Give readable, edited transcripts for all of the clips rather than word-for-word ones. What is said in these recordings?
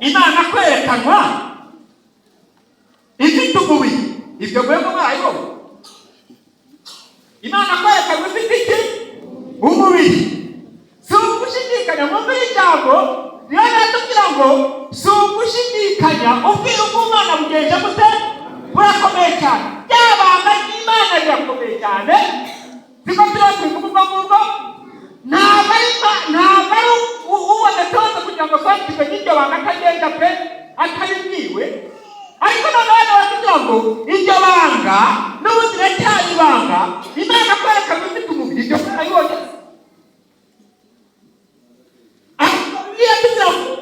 Imana kwerekanwa ifite umubiri. Ibyo mwebwe mwayibona. Imana kwerekanwa ifite iki? Umubiri. Si ugushidikanya mu ijambo rero natubwira ngo si ugushidikanya ubwira ubw'Imana bugenje gute? Burakomeye cyane. Byabanga Imana rirakomeye cyane. Siko turi kuvuga ngo ntabwo ari ubonetse wese kugira ngo sobanukirwe n'iryo banga atagenda pe atabibwiwe. Ariko noneho baravuga ngo iryo banga n'ubundi riracyari ibanga. Imana kwerekana ifite umubiri ibyo turabibonye.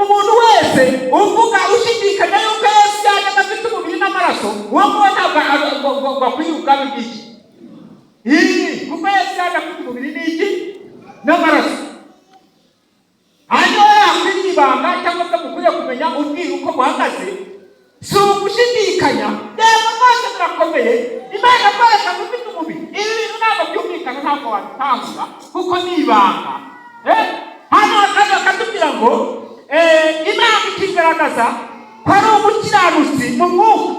Umuntu wese uvuga ushidikanya yuko Yesu yaje afite umubiri n'amaraso, uwo nguwo ntabwo akwiye ubwami bw'iki. Kuko Yesu yaje afite umubiri n'iki n'amaraso. Hanyuma yakwiriye ibanga cyangwa se mukwiye kumenya ubwiru uko buhagaze. Si ugushidikanya rero rwose birakomeye. Imana kwerekana ufite umubiri ibi bintu ntabwo byumvikana, ntabwo wabitanga kuko ni ibanga. Hano hakaza bakatubwira ngo Imana ikigaragaza ko ari umukiranutsi mu mwuka.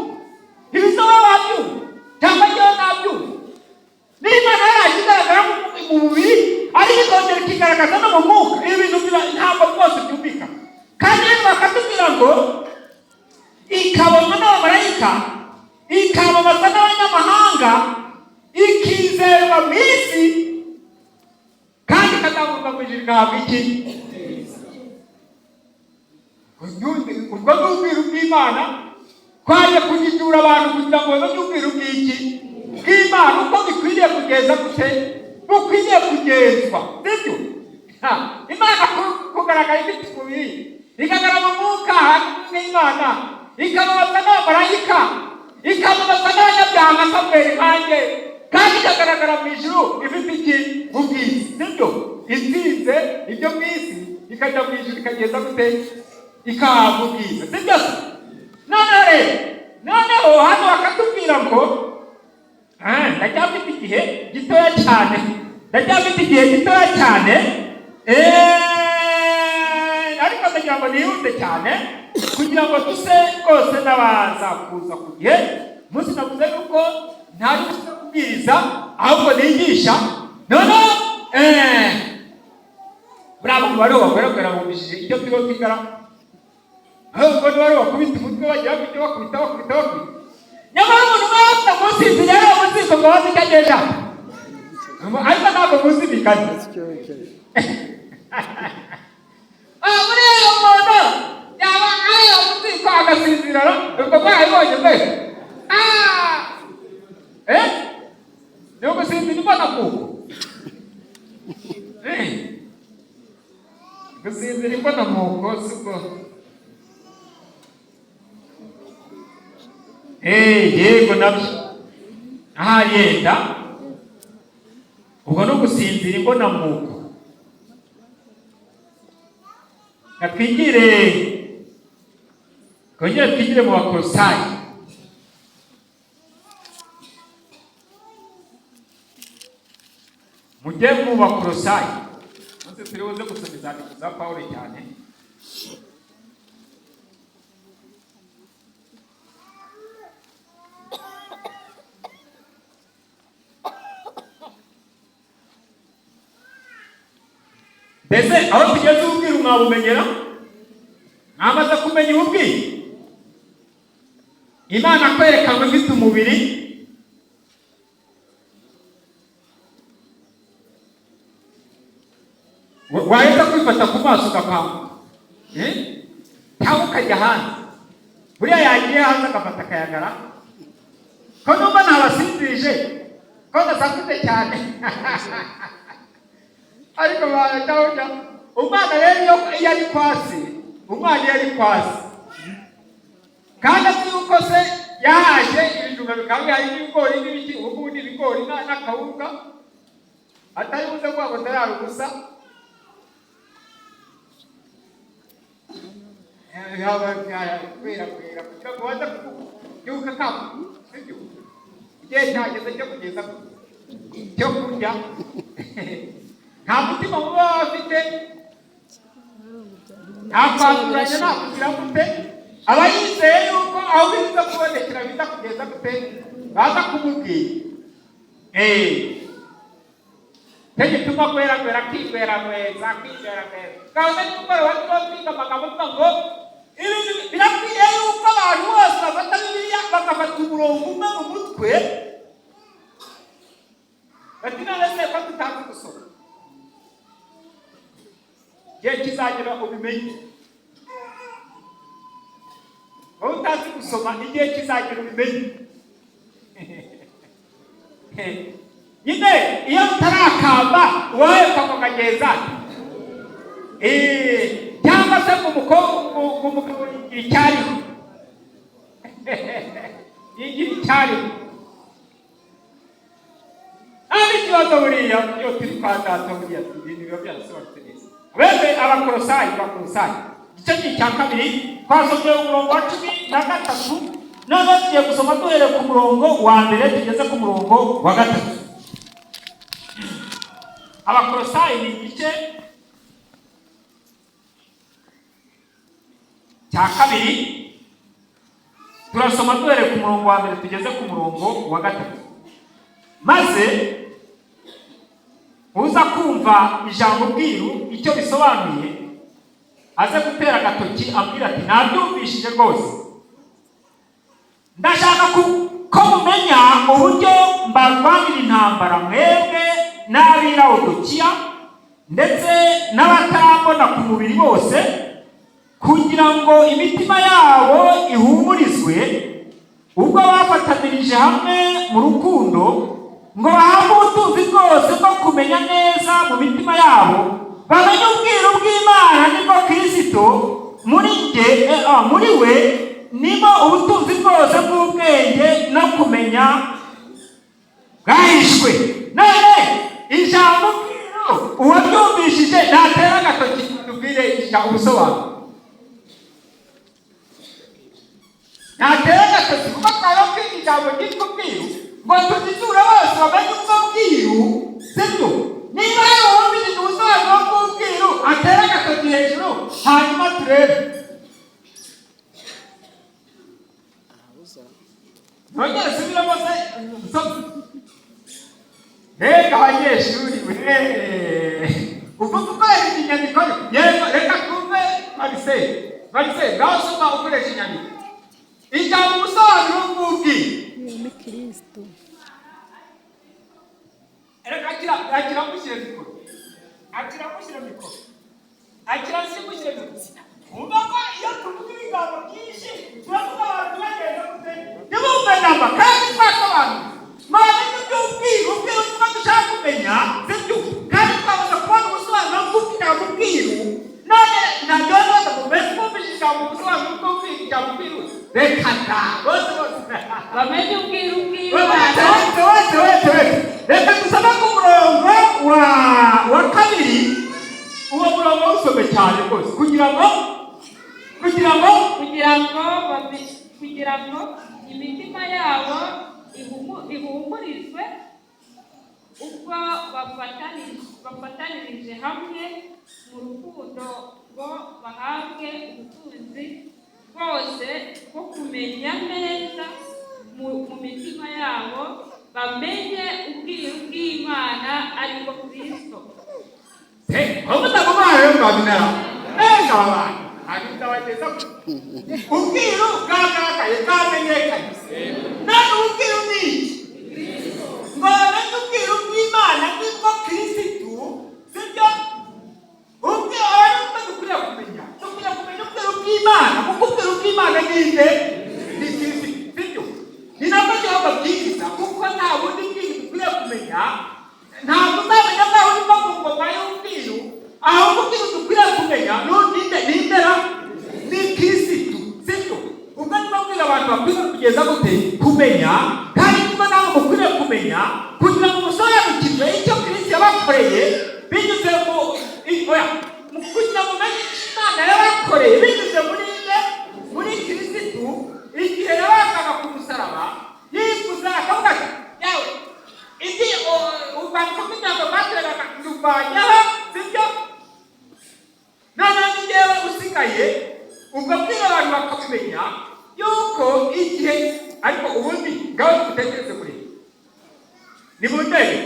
Ibisoba wabyumva cyangwa njyewe nabyumva. N'Imana yaje igaragara mu mubiri ariko ikongera ikigaragaza no mu mwuka. Ibi bintu ntabwo rwose byumvikana. Kandi bakatubwira ngo ikabonwa n'abamarayika, ikababazwa n'abanyamahanga, ikizerwa mu isi, kandi ikazamurwa mu ijuru igahabwa iki? Ubwo ni ubwiru bw'Imana twaje kugijura abantu kugira ngo bamenye ubwiru bw'iki bw'Imana uko bikwiriye kugeza gute bukwiriye kugenzwa. Sibyo? Imana kugaragara ifite umubiri ikagaragara mu mwuka n'Imana, ikababazwa n'abamarayika, ikababazwa n'abanyabyaha nka Samweli nkanjye, kandi ikagaragara mu ijuru ifite iki? Ubwiza. Sibyo? Itsinze ibyo mu isi ikajya mu ijuru ikageza gute? Ikahabwa ubwiza. Sibyo? Noneho hano bakatubwira ngo ndacyafite igihe gitoya cyane. Ariko ndagira ngo nihute cyane kugira ngo tuse rwose n'abaza kuza ku gihe. Umunsi navuze yuko ntari kubwiriza ahubwo nigisha. Noneho buriya abantu bariho bagoragora bumvishije icyo turiho twigara. Ahubwo bariho bakubita umutwe bagira ngo icyo bakubita. Nyamara umuntu umwe afite umusizi rero umusizi ngo wazi icyo agejeje. Ariko ntabwo muzi bikanye. Buriya umuntu yaba ari umusizi agasinzira ubwo mwayibonye mbere. Ni ugusinzira imbona kuko. Gusinzira imbona muko sibwo. Yego nabyo. Yenda. Ubwo no gusinzira imbona muko. Twigire mu Bakolosayi. Mujye mu Bakolosayi. Maze turi buze gusoma izandiko za Pawulo cyane. Mbese aho tugeze ubwiru mwabumenyera? Mwamaze kumenya ubwiru? Imana kwerekanwa ifite umubiri. Wahita kwifata ku maso ugapanga. Cyangwa ukajya hanze. Buriya yagiye hanze agafata akayagara. Ko numva ntabasinzirije. Ko ndasakuze cyane. Ariko barajya umwana rero iyo yari kwasi. Umwana yari kwasi. Kandi azi yuko se yaje ibijumba bikaba bihari n'ibigori n'ibiki. Ubu ni ibigori n'akawunga. Atari buze kuba ngo atari gusa. Kwera kugira ngo waza kubyuka kamo. Sibyo? Igihe cyageze cyo kugeza cyo kurya. Nta mutima muba bafite ntakwanduranya nakugira gute abayizeye yuko aho biza kubonekera biza kugeza gute baza kumubwira tegituma kwera kwibera mweza kandi n'umugore wa twiga amagambo avuga ngo ibintu birakwiye yuko abantu bose bafata Bibiliya bagafata umurongo umwe mu mutwe bati none ko tutazi gusoma igihe kizagira ubimenye wowe utazi gusoma igihe kizagira ubimenye nyine iyo utarakamba wowe ukageza cyangwa se umugabo icyariho yigira icyariho ari ikibazo buriya iyo turi kwa data buriya ibintu biba byarasobanutse neza bebe abakorosayi igice cya kabiri twasomye umurongo wa 13 none tugiye gusoma duhereye ku murongo wa mbere tugeze ku murongo wa 3. Abakorosayi ni igice cya kabiri turasoma duhereye ku murongo wa mbere tugeze ku murongo wa 3. Maze uza kumva ijambo bwiru icyo bisobanuye aze gutera agatoki ambwira ati nabyumvishije rwose ndashaka ko mumenya uburyo mbarwanira intambara mwebwe n'ab'Ilawodikiya ndetse n'abatarambona ku mubiri bose kugira ngo imitima yabo ihumurizwe ubwo bafatanirije hamwe mu rukundo ngo bahabwe ubutunzi bwose bwo kumenya neza mu mitima yabo bamenye ubwiru bw'Imana nibwo Kristo muri we nimo ubutunzi bwose bw'ubwenge no kumenya bwahishwe. None ijambo uwabyumvishije natera agatoki tubwire ubusobanuro natera agatoki kuko twaba kwiga ijambo ryitwa ubwiru ngo tuzizure bose bamenye ubwo bwiru sibyo niba hari uwumvise ubusobanuro bw'ubwiru atera agatoki hejuru hanyuma turebe nongere subiramo se reka abanyeshuri uvuga ukoresha inyandiko yego reka twumve Marise ngaho soma ukoresha inyandiko ijambo ubusobanuro bw'ubwiru ni Kristo reka akira mushyire mikoro umva ko iyo tuvuga ibigambo byinshi turavuga abantu bagenda gute ntibumve namba kandi twasobanura mwana n'ubwiru tuba dushaka kumenya sibyo kandi twabuze kubona ubusobanuro bw'ijambo ubwiru none nabyo ngo mbese mwumvise ijambo ubusobanuro bw'ubwiru ijambo ubwiru reka da bose bamenye ubwiru wese reka dusome ku murongo wa kabiri uwo murongo usome cyane rwose kugira ngo imitima yabo ihumurizwe ubwo bafatanirije hamwe mu rukundo ngo bahabwe ubutunzi bwose bwo kumenya neza mu mitima yabo bamenye ubwiru bw'Imana aribwo Kristo. ubwiru bwagaragaye bwamenyekanye none ubwiru ni iki ngo bamenye ubwiru bw'Imana nibwo Kristo sibyo ubwiru abantu dukwiriye kumenya ubwiru bw'Imana kuko ubwiru bw'Imana ni nde ni Kristo sibyo ni nabwo Jehova abwiriza kuko nta bundi bwiru dukwiriye kumenya ntabwo uzamenya bwawe uva mu ngoma y'ubwiru ahubwo ubwiru dukwiriye kumenya n'indera ni Kristo sibyo ubwo niba bwira abantu bakwiriye kugeza gute kumenya kandi niba nawe mukwiriye kumenya kugira ngo musobanukirwe icyo Kristo yabakoreye binyuze kugira ngo umenye Imana yabakoreye binyuze muri Kristo igihe yabakaga ku musaraba yifuza akavuga ati yawe igihe ubwandiko bw'ijambo bateraga tuvanyaho sibyo none njyewe usigaye hasigaye ubwo bwira abantu bakamenya yuko igihe ariko ubundi ngaho dutekereze kuri ni mu ndege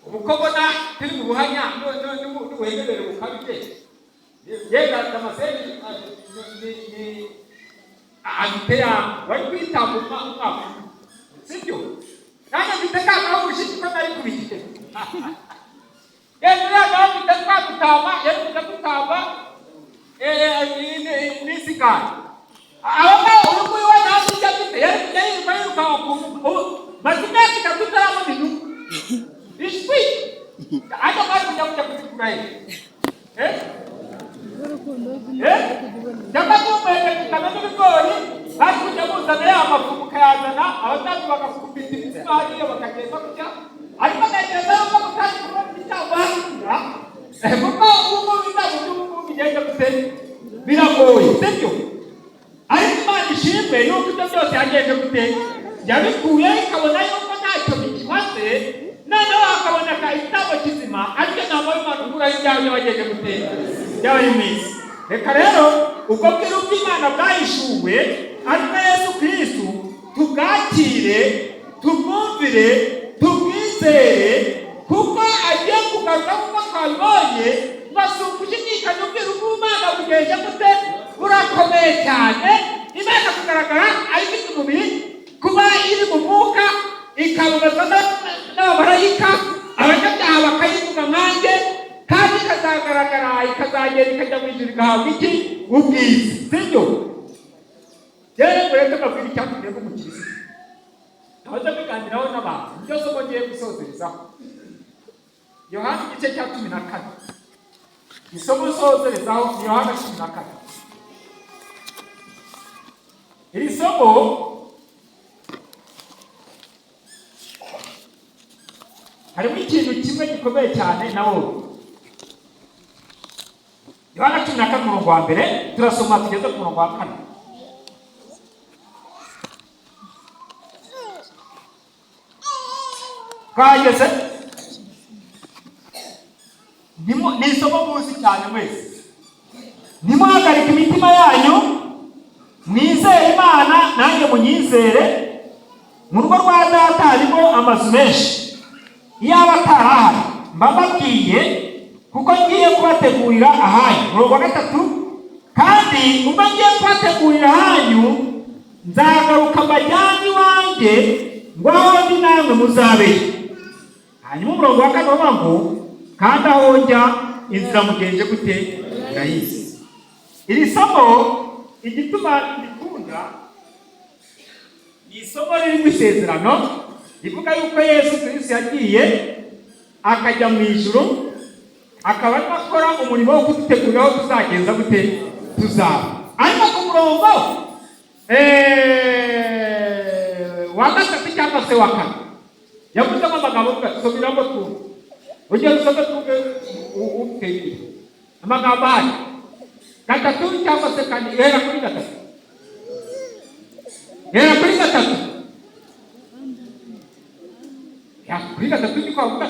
umukobona turi mu buhanya n'ubuhengerere bukabije yega amaseri ni antera wari kwitambuka umwaka sibyo nanjye mbitekagaho ubushiti ko nari kubikite yenderaga mbitekwa gutamba yenda gutamba nisikari aho ngaho urukuri we ntabwo ujya afite yari kujya yiruka yiruka maze imyaka itatu utarabona inyungu ishwi ajya mwari kujya kuzigura he cyangwa tumwenge tukana n'ibigori bari kujya muzana ya mafu mukayazana abatazi bagakubita ibitsina hariya bakagenda kujya ariko ntekereza yuko mutazi kubona icyangwa hakurya kuko ubu bitabo by'ubu bigenda gute biragoye sibyo ariko Imana ishimwe yuko ibyo byose yagenze gute yabikuye ikabona yuko ntacyo bikimaze noneho hakaboneka igitabo kizima ariko ntabwo Imana ukuraho ibyawe by'abagenze gute by'abayimisi reka rero ubwo bwira bw'Imana bwahishuwe ariko Yesu Kristo tubwakire tubwumvire tubwizere kuko agiye kugaruka kuko twabibonye basuka ushidikanya ubwira bw'Imana bugenze gute burakomeye cyane Imana kugaragara ayifite umubiri kuba iri mu mwuka ikababazwa n'abamarayika abanyabyaha bakayivuga nkanjye kandi ikazagaragara ikazagenda ikajya mu ijuru igahabwa iki ubwiza sibyo rero mureke mbabwire icyatumye nk'umukirisitu nahoze biganiraho n'abantu niryo somo ngiye gusozerezaho Yohana igice cya 14 isomo usozerezaho ni Yohana 14 iri somo harimo ikintu kimwe gikomeye cyane nawo Yohana 14 umurongo wa mbere turasoma tugeze ku murongo wa 4 twageze ni isomo muzi cyane mwese nimuhagarike imitima yanyu mwizere Imana nanjye munyizere mu rugo rwa data harimo amazu menshi iyaba atarahari mbababwiye kuko ngiye kubategurira ahanyu umurongo wa 3 kandi ubwo ngiye kubategurira ahanyu nzagaruka mbajyane iwanjye ngo aho ndi namwe muzabeyo hanyuma umurongo wa 4 uvuga ngo kandi aho njya inzira mugenje gute urayizi iri somo igituma ndikunda ni isomo riri mu isezerano rivuga yuko Yesu Kristo yagiye akajya mu ijuru akaba akora umurimo wo kudutegurira aho tuzagenza gute tuzaba ariko ku murongo wa 3 cyangwa se wa 4 yavuze amagambo tugasubiramo tu ujye usome tuge ukeye amagambo ari 3 cyangwa se 4 hera kuri 3 hera kuri 3 ya kuri 3 niko avuga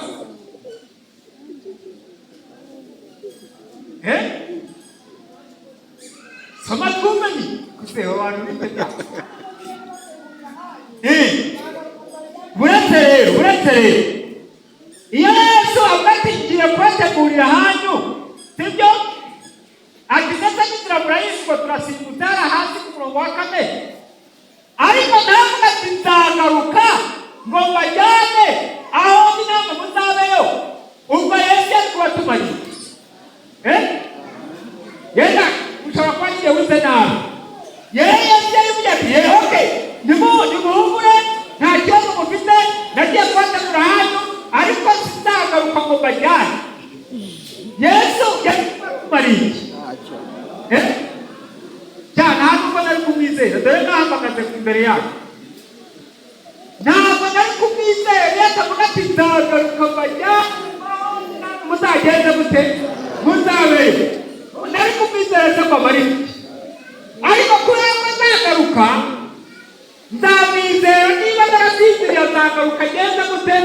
soma twumeni kuseho abantu b'iteka buretse rero iyo Yesu abatingiye kubategurira ahanyu sibyo agize atangira murayiswa turasimbutara hasi ku murongo wa 4 ariko ntabwo ati nzagaruka ngo mbajyane aho ndi namwe muzabeyo ubwo Yesu ari kubatumariye yenda ushobora kuba agiye wize nabi Yesu yavuze ati okay nimuhumure nta kibazo mufite nagiye kubategura ahanyu ariko sinzagaruka ngo mbajyane Yesu yari kubatumariye cyane hano ubwo nari kumwizera dore nahamagaze imbere yacu ntabwo nari kumwizera Yesu avuga ati nzagaruka mbajyane muzagende gute muzabeyo nari kumwizera cyangwa marike ariko kubera ko nzagaruka nzamwizera niba narasinziriye azagaruka agenda gute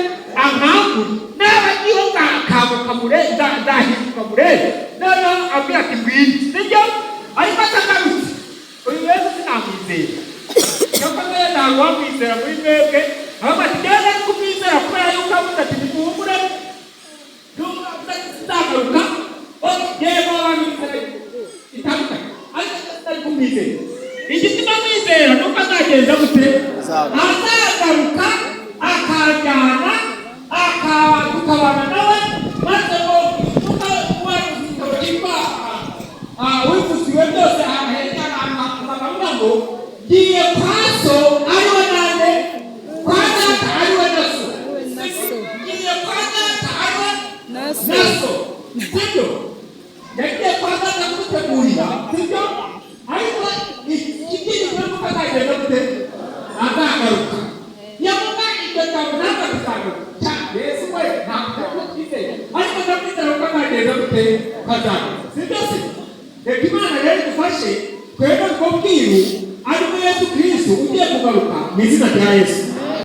ankangure nzabagiho nzakabuka mure nzahinduka mure noneho abwira ati ngwino sibyo ariko atagarutse uyu Yesu sinamwizera yakoze ntabwo wamwizera muri mwebwe ahubwo ati njyewe nari kumwizera kubera yuko avuze ati nimuhumure ntuzavuze ati sinzagaruka yewe abantu bizera bitandukanye ariko atari kumwizera igituma mwizera nuko azagenda gute azagaruka akajyana tukabana nawe maze ngo wifusiwe byose ahahetse akavuga ngo ngiye kwa so ariwe nande kwa data ariwe naso ngiye kwa data ariwe naso sibyo yagiye kwa data kumutegurira sibyo ariko ikindi nuko azagenda gute azagaruka yavuga ibyo cyangwa ntabwo azagaruka Yesu we ntabwo twizeye ariko ndabwizera ko azagenda gute kazagaruka sibyo se reka Imana rero idufashe twebwe ubwo bwiru ariko Yesu Kristo ugiye kugaruka mu izina rya Yesu